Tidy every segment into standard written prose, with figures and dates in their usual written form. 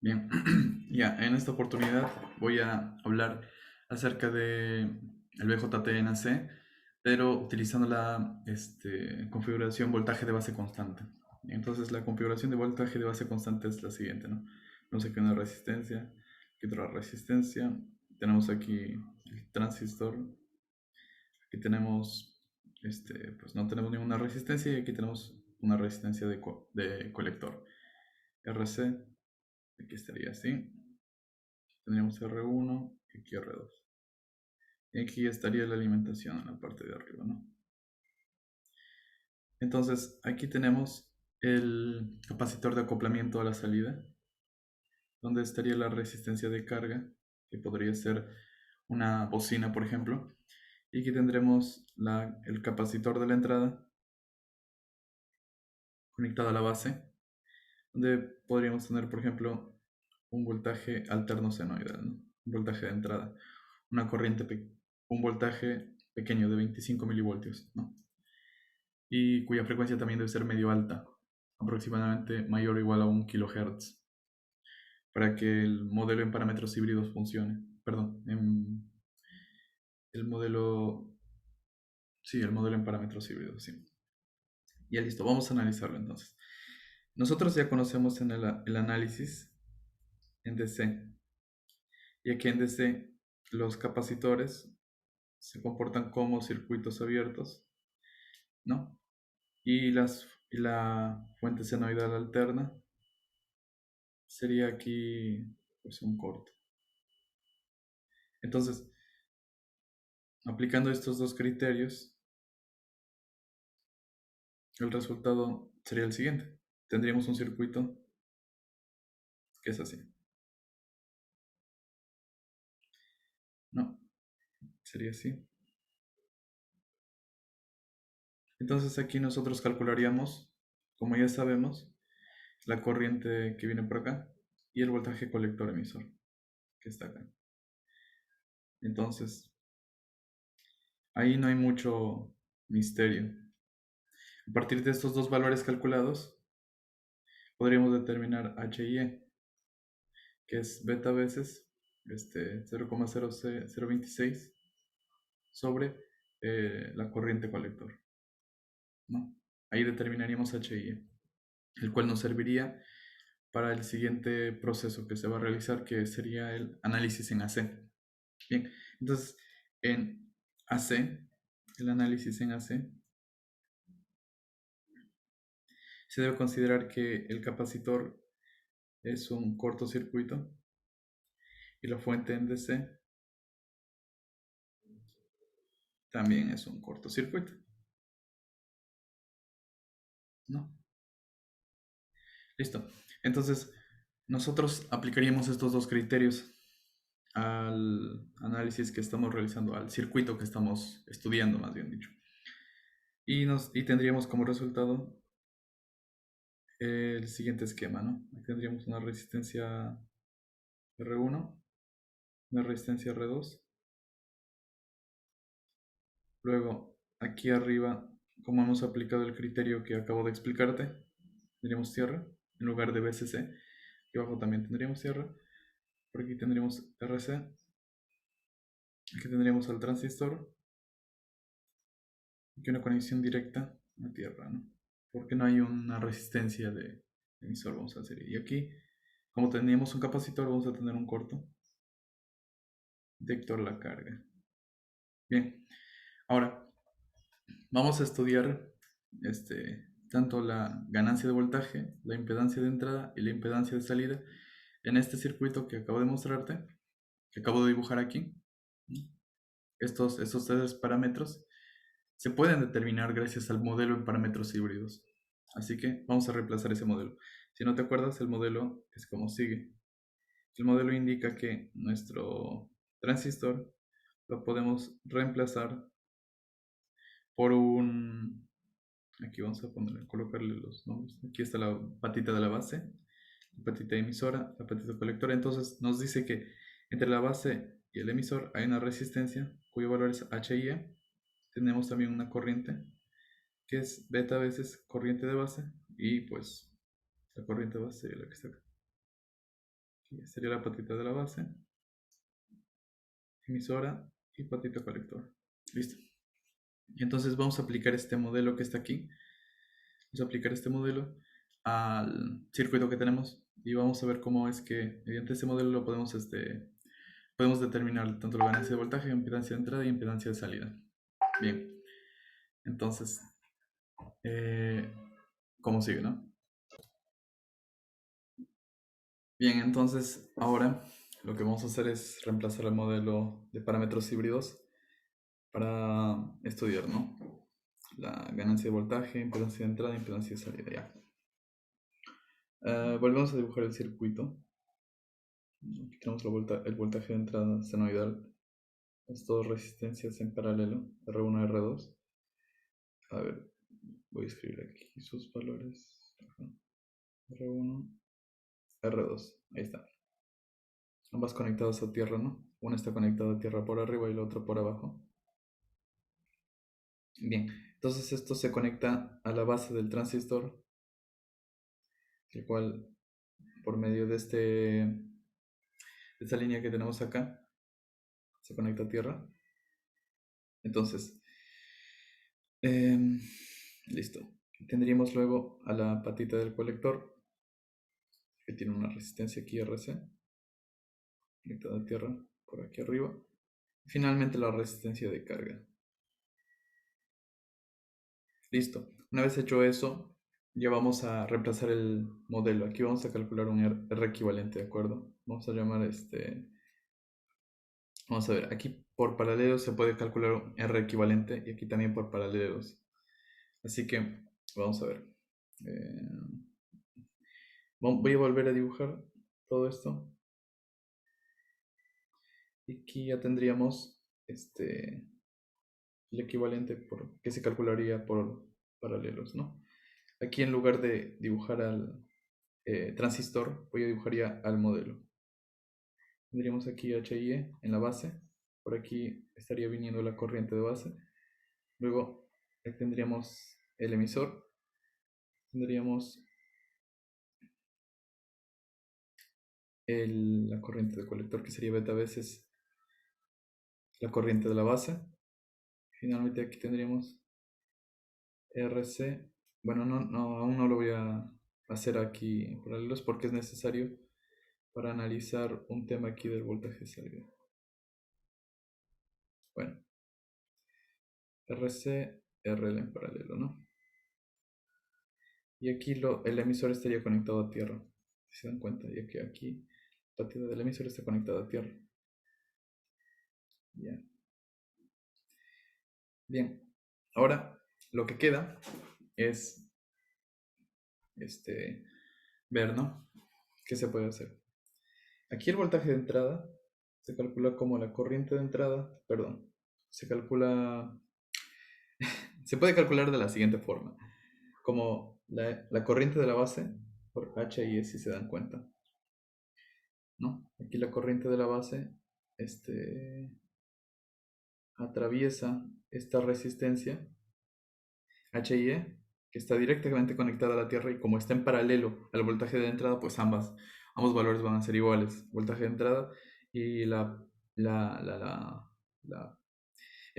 Bien, ya, en esta oportunidad voy a hablar acerca de el BJTNC, pero utilizando la configuración voltaje de base constante. Entonces, la configuración de voltaje de base constante es la siguiente, ¿no? Tenemos aquí una resistencia, aquí otra resistencia, tenemos aquí el transistor, aquí tenemos, pues no tenemos ninguna resistencia y aquí tenemos una resistencia de colector. RC, aquí estaría así. Tendríamos R1 y aquí R2. Y aquí estaría la alimentación en la parte de arriba, ¿no? Entonces, aquí tenemos el capacitor de acoplamiento a la salida, donde estaría la resistencia de carga, que podría ser una bocina, por ejemplo. Y aquí tendremos el capacitor de la entrada conectado a la base, donde podríamos tener, por ejemplo, un voltaje alterno senoidal, ¿no? Un voltaje de entrada, una un voltaje pequeño de 25 milivoltios, ¿no? Y cuya frecuencia también debe ser medio alta, aproximadamente mayor o igual a 1 kHz, para que el modelo en parámetros híbridos funcione. Perdón, el modelo, sí, el modelo en parámetros híbridos, sí. Ya listo, vamos a analizarlo entonces. Nosotros ya conocemos en el análisis en DC, y aquí en DC los capacitores se comportan como circuitos abiertos, ¿no? Y la fuente senoidal alterna sería aquí pues un corto. Entonces, aplicando estos dos criterios, el resultado sería el siguiente. Tendríamos un circuito que es así. No, sería así. Entonces aquí nosotros calcularíamos, como ya sabemos, la corriente que viene por acá y el voltaje colector emisor que está acá. Entonces, ahí no hay mucho misterio. A partir de estos dos valores calculados, podríamos determinar H y E, que es beta veces 0,026 sobre la corriente colector, ¿no? Ahí determinaríamos H y E, el cual nos serviría para el siguiente proceso que se va a realizar, que sería el análisis en AC. Bien, entonces en AC, el análisis en AC, se debe considerar que el capacitor es un cortocircuito y la fuente en DC también es un cortocircuito, ¿no? Listo. Entonces, nosotros aplicaríamos estos dos criterios al análisis que estamos realizando, al circuito que estamos estudiando, más bien dicho. Y tendríamos como resultado el siguiente esquema, ¿no? Aquí tendríamos una resistencia R1, una resistencia R2. Luego, aquí arriba, como hemos aplicado el criterio que acabo de explicarte, tendríamos tierra en lugar de BCC. Y abajo también tendríamos tierra. Por aquí tendríamos RC. Aquí tendríamos al transistor. Aquí una conexión directa a tierra, ¿no? Porque no hay una resistencia de emisor, vamos a hacer. Y aquí, como teníamos un capacitor, vamos a tener un corto. Detector la carga. Bien, ahora vamos a estudiar tanto la ganancia de voltaje, la impedancia de entrada y la impedancia de salida en este circuito que acabo de mostrarte, que acabo de dibujar aquí. Estos tres parámetros se pueden determinar gracias al modelo en parámetros híbridos. Así que vamos a reemplazar ese modelo. Si no te acuerdas, el modelo es como sigue. El modelo indica que nuestro transistor lo podemos reemplazar por un... Aquí vamos a colocarle los nombres. Aquí está la patita de la base, la patita emisora, la patita colectora. Entonces nos dice que entre la base y el emisor hay una resistencia cuyo valor es H y E. Tenemos también una corriente que es beta veces corriente de base y pues la corriente de base sería la que está acá. Sería la patita de la base, emisora y patita colector. Listo. Entonces vamos a aplicar este modelo que está aquí. Vamos a aplicar este modelo al circuito que tenemos y vamos a ver cómo es que mediante este modelo lo podemos determinar tanto la ganancia de voltaje, impedancia de entrada y impedancia de salida. Bien, entonces, ¿cómo sigue, no? Bien, entonces ahora lo que vamos a hacer es reemplazar el modelo de parámetros híbridos para estudiar, ¿no? La ganancia de voltaje, impedancia de entrada, impedancia de salida, ya. Volvemos a dibujar el circuito. Aquí tenemos el voltaje de entrada senoidal. Las dos resistencias en paralelo, R1 y R2. A ver, voy a escribir aquí sus valores. R1, R2, ahí está. Ambas conectadas a tierra, ¿no? Una está conectada a tierra por arriba y la otra por abajo. Bien, entonces esto se conecta a la base del transistor, el cual por medio de esta línea que tenemos acá se conecta a tierra. Entonces, listo. Tendríamos luego a la patita del colector, que tiene una resistencia aquí RC, conectada a tierra por aquí arriba. Finalmente la resistencia de carga. Listo. Una vez hecho eso, ya vamos a reemplazar el modelo. Aquí vamos a calcular un R equivalente, ¿de acuerdo? Vamos a llamar Vamos a ver, aquí por paralelos se puede calcular un R equivalente y aquí también por paralelos. Así que vamos a ver. Voy a volver a dibujar todo esto. Y aquí ya tendríamos el equivalente que se calcularía por paralelos, ¿no? Aquí en lugar de dibujar al transistor, voy a dibujar ya al modelo. Tendríamos aquí HIE en la base. Por aquí estaría viniendo la corriente de base. Luego tendríamos el emisor. Tendríamos la corriente del colector, que sería beta veces la corriente de la base. Finalmente aquí tendríamos RC. Bueno, aún no lo voy a hacer aquí en paralelos porque es necesario para analizar un tema aquí del voltaje de salida. Bueno, RC, RL en paralelo, ¿no? Y aquí el emisor estaría conectado a tierra, si se dan cuenta, ya que aquí la patita del emisor está conectada a tierra. Bien. Bien, ahora lo que queda es ver, ¿no? ¿Qué se puede hacer? Aquí el voltaje de entrada se calcula como la corriente de entrada, perdón, se puede calcular de la siguiente forma, como la corriente de la base por HIE, si se dan cuenta, ¿no? Aquí la corriente de la base atraviesa esta resistencia HIE, que está directamente conectada a la Tierra y como está en paralelo al voltaje de entrada, pues ambos valores van a ser iguales. Voltaje de entrada y el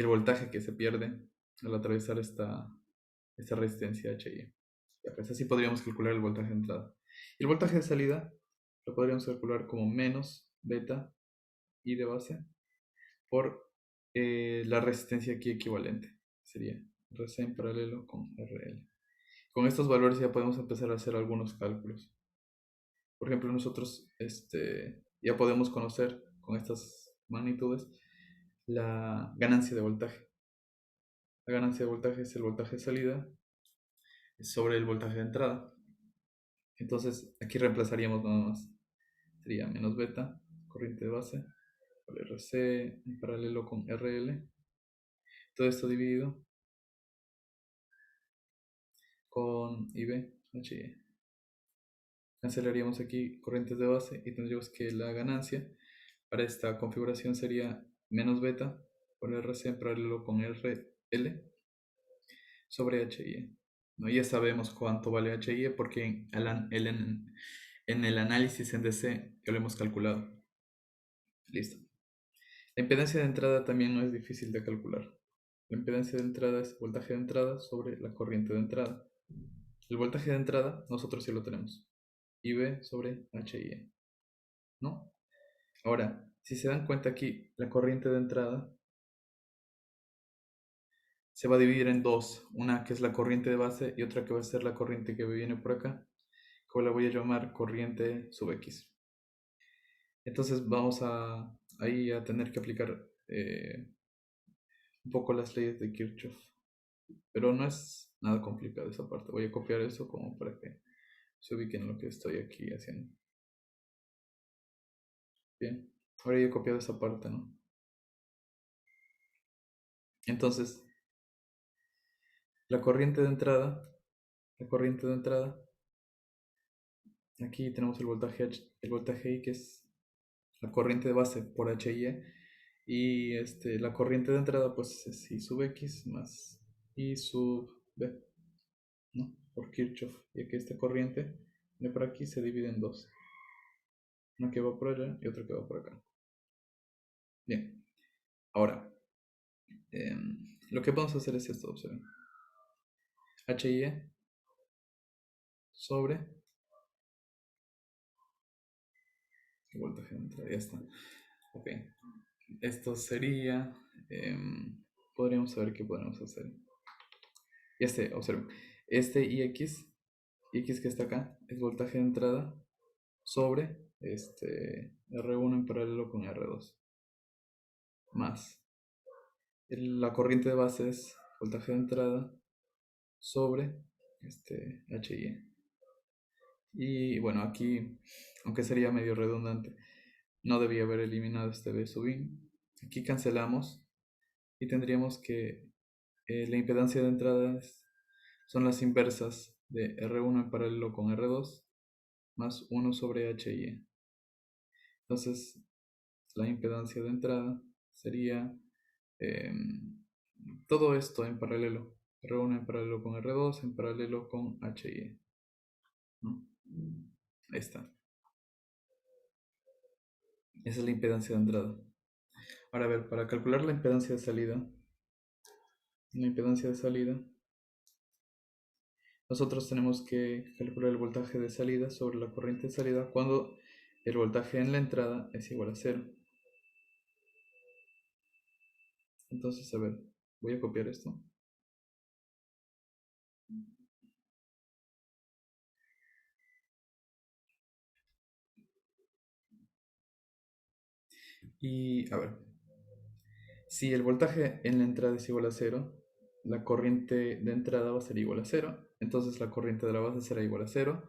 voltaje que se pierde al atravesar esta resistencia HIE. Ya, pues así podríamos calcular el voltaje de entrada. Y el voltaje de salida lo podríamos calcular como menos beta I de base por la resistencia aquí equivalente. Sería RC en paralelo con RL. Con estos valores ya podemos empezar a hacer algunos cálculos. Por ejemplo, nosotros ya podemos conocer con estas magnitudes la ganancia de voltaje. La ganancia de voltaje es el voltaje de salida sobre el voltaje de entrada. Entonces aquí reemplazaríamos nada más. Sería menos beta, corriente de base, por RC en paralelo con RL. Todo esto dividido con IB, HE. Cancelaríamos aquí corrientes de base y tendríamos que la ganancia para esta configuración sería menos beta por RC en paralelo con RL sobre HIE. ¿No? Ya sabemos cuánto vale HIE porque En el análisis en DC ya lo hemos calculado. Listo. La impedancia de entrada también no es difícil de calcular. La impedancia de entrada es voltaje de entrada sobre la corriente de entrada. El voltaje de entrada nosotros sí lo tenemos. IB sobre HIE. ¿No? Ahora, si se dan cuenta aquí, la corriente de entrada se va a dividir en dos. Una que es la corriente de base y otra que va a ser la corriente que viene por acá, que la voy a llamar corriente sub X. Entonces vamos ahí a tener que aplicar un poco las leyes de Kirchhoff. Pero no es nada complicado esa parte. Voy a copiar eso como para que se ubiquen en lo que estoy aquí haciendo. Bien, ahora ya he copiado esa parte, ¿no? Entonces, la corriente de entrada, aquí tenemos el voltaje H, el voltaje I, que es la corriente de base por HIE, y la corriente de entrada pues es I sub X más I sub B, ¿no? Por Kirchhoff. Y aquí esta corriente de por aquí se divide en dos, una que va por allá y otra que va por acá. Bien, ahora lo que vamos a hacer es esto, observen. HIE sobre el voltaje de entrada, ya está. Ok, esto sería, podríamos saber qué podemos hacer. Observen, IX que está acá, es voltaje de entrada sobre R1 en paralelo con R2, más la corriente de base es voltaje de entrada sobre HIE. Y bueno, aquí, aunque sería medio redundante, no debía haber eliminado este B sub I. Aquí cancelamos y tendríamos que la impedancia de entrada son las inversas de R1 en paralelo con R2 más 1 sobre HIE. Entonces, la impedancia de entrada sería todo esto en paralelo. R1 en paralelo con R2 en paralelo con HIE, ¿no? Ahí está. Esa es la impedancia de entrada. Ahora, a ver, para calcular la impedancia de salida, nosotros tenemos que calcular el voltaje de salida sobre la corriente de salida cuando el voltaje en la entrada es igual a 0. Entonces, a ver, voy a copiar esto. Y, a ver, si el voltaje en la entrada es igual a 0, la corriente de entrada va a ser igual a 0. Entonces, la corriente de la base será igual a 0.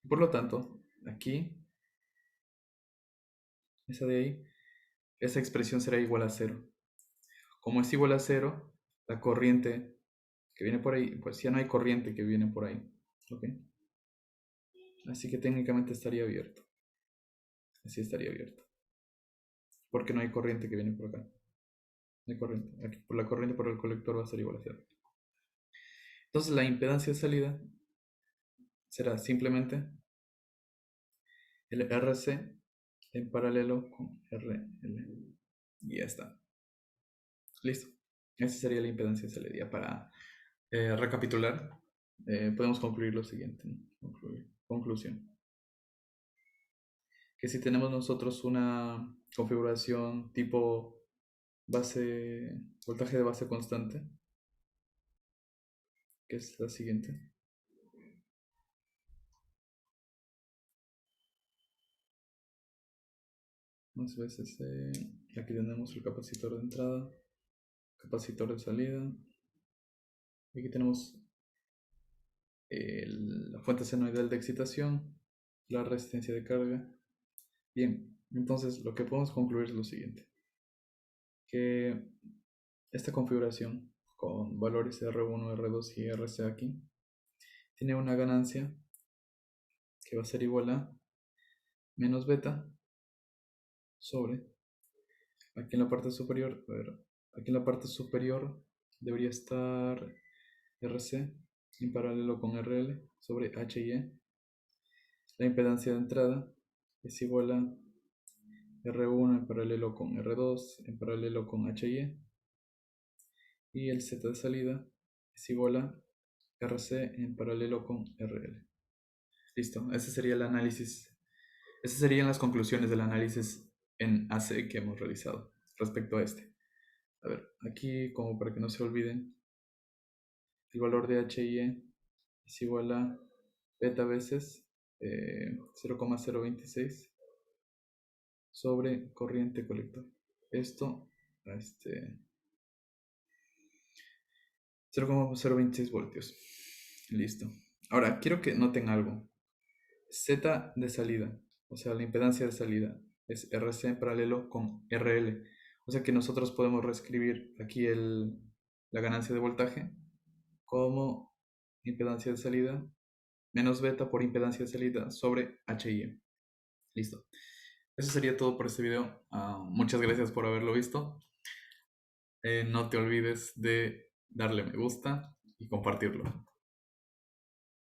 Y por lo tanto, aquí, esa de ahí, esa expresión será igual a 0. Como es igual a 0, la corriente que viene por ahí, pues ya no hay corriente que viene por ahí. ¿Ok? Así que técnicamente estaría abierto. Así estaría abierto. Porque no hay corriente que viene por acá. No hay corriente. Aquí, por la corriente por el colector va a ser igual a 0. Entonces la impedancia de salida será simplemente el RC en paralelo con RL. Y ya está. Listo. Esa sería la impedancia de salida. Ya para recapitular, podemos concluir lo siguiente, ¿no? Conclusión. Que si tenemos nosotros una configuración tipo voltaje de base constante, que es la siguiente. Más veces aquí tenemos el capacitor de entrada, capacitor de salida. Y aquí tenemos la fuente senoidal de excitación, la resistencia de carga. Bien, entonces lo que podemos concluir es lo siguiente, que esta configuración con valores R1, R2 y RC aquí tiene una ganancia que va a ser igual a menos beta sobre, aquí en la parte superior, a ver, aquí en la parte superior debería estar RC en paralelo con RL sobre HIE. La impedancia de entrada es igual a R1 en paralelo con R2 en paralelo con HY, y el Z de salida es igual a RC en paralelo con RL. Listo, ese sería el análisis. Esas serían las conclusiones del análisis en AC que hemos realizado respecto a este. A ver, aquí como para que no se olviden, el valor de HIE es igual a beta veces 0,026 sobre corriente colector. Esto a 0,026 voltios. Listo. Ahora, quiero que noten algo. Z de salida, o sea, la impedancia de salida, es RC en paralelo con RL. O sea que nosotros podemos reescribir aquí la ganancia de voltaje como impedancia de salida menos beta por impedancia de salida sobre HI. Listo. Eso sería todo por este video. Muchas gracias por haberlo visto. No te olvides de darle me gusta y compartirlo.